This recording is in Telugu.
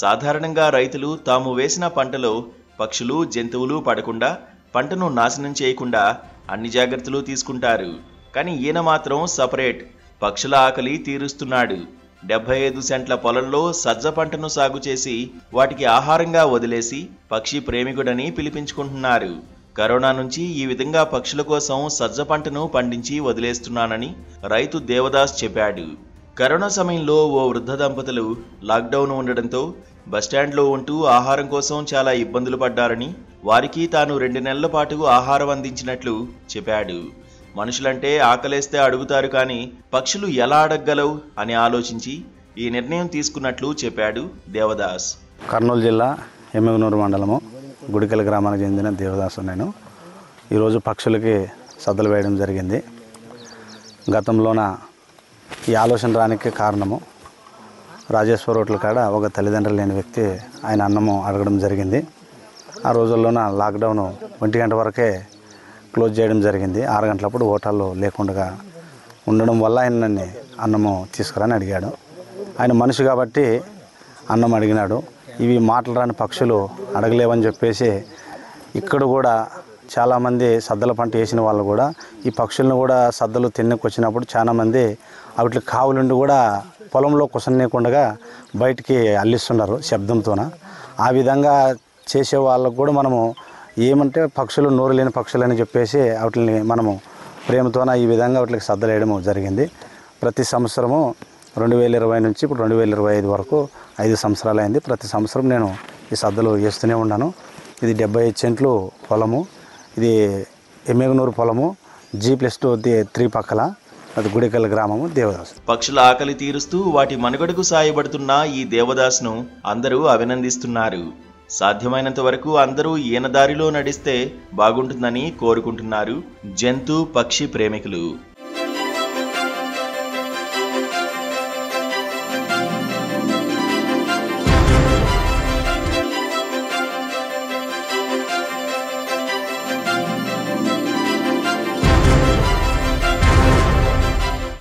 సాధారణంగా రైతులు తాము వేసిన పంటలో పక్షులు జంతువులు పడకుండా పంటను నాశనం చేయకుండా అన్ని జాగ్రత్తలు తీసుకుంటారు. కానీ ఈయన మాత్రం సపరేట్, పక్షుల ఆకలి తీరుస్తున్నాడు. 75 సెంట్ల పొలంలో సజ్జ పంటను సాగు చేసి వాటికి ఆహారంగా వదిలేసి పక్షి ప్రేమికుడని పిలిపించుకుంటున్నారు. కరోనా నుంచి ఈ విధంగా పక్షుల కోసం సజ్జ పంటను పండించి వదిలేస్తున్నానని రైతు దేవదాస్ చెప్పాడు. కరోనా సమయంలో ఓ వృద్ధ దంపతులు లాక్డౌన్ ఉండడంతో బస్టాండ్లో ఉంటూ ఆహారం కోసం చాలా ఇబ్బందులు పడ్డారని, వారికి తాను 2 నెలల పాటు ఆహారం అందించినట్లు చెప్పాడు. మనుషులంటే ఆకలేస్తే అడుగుతారు, కానీ పక్షులు ఎలా అడగగలవు అని ఆలోచించి ఈ నిర్ణయం తీసుకున్నట్లు చెప్పాడు దేవదాస్. కర్నూలు జిల్లా ఎమ్మిగనూరు మండలము గుడికల గ్రామానికి చెందిన దేవదాసు. నేను ఈరోజు పక్షులకి సద్దలు వేయడం జరిగింది. గతంలోన ఈ ఆలోచన రానికి కారణము రాజేశ్వర హోటల్ కాడ ఒక తల్లిదండ్రులు లేని వ్యక్తి ఆయన అన్నము అడగడం జరిగింది. ఆ రోజుల్లోన లాక్డౌన్ 1 గంట వరకే క్లోజ్ చేయడం జరిగింది. 6 గంటలప్పుడు హోటల్లో లేకుండా ఉండడం వల్ల ఆయన నన్ను అన్నము తీసుకురాని అడిగాడు. ఆయన మనిషి కాబట్టి అన్నం అడిగినాడు. ఇవి మాటలు పక్షులు అడగలేవని చెప్పేసి ఇక్కడ కూడా చాలామంది సద్దల పంట వేసిన వాళ్ళు కూడా ఈ పక్షులను కూడా సద్దలు తిన్నకొచ్చినప్పుడు చాలామంది వాటి కావులుండి కూడా పొలంలో కుసనీయకుండా బయటికి అల్లిస్తున్నారు శబ్దంతోన. ఆ విధంగా చేసే వాళ్ళకు కూడా మనము ఏమంటే పక్షులు నోరు లేని పక్షులని చెప్పేసి వాటిని మనము ప్రేమతోన ఈ విధంగా వాటికి సద్దలు వేయడం జరిగింది. ప్రతి సంవత్సరము 2020 నుంచి ఇప్పుడు 2025 వరకు 5 సంవత్సరాలు అయింది. ప్రతి సంవత్సరం నేను ఈ సద్దలు వేస్తూనే ఉన్నాను. ఇది 75 సెంట్లు పొలము. ఇది ఎమ్మిగనూరు పొలము, G+2 పక్కల, అది గుడికల్ గ్రామము దేవదాస్. పక్షుల ఆకలి తీరుస్తూ వాటి మనుగడకు సాయపడుతున్న ఈ దేవదాస్ను అందరూ అభినందిస్తున్నారు. సాధ్యమైనంత వరకు అందరూ ఈయన దారిలో నడిస్తే బాగుంటుందని కోరుకుంటున్నారు జంతు పక్షి ప్రేమికులు.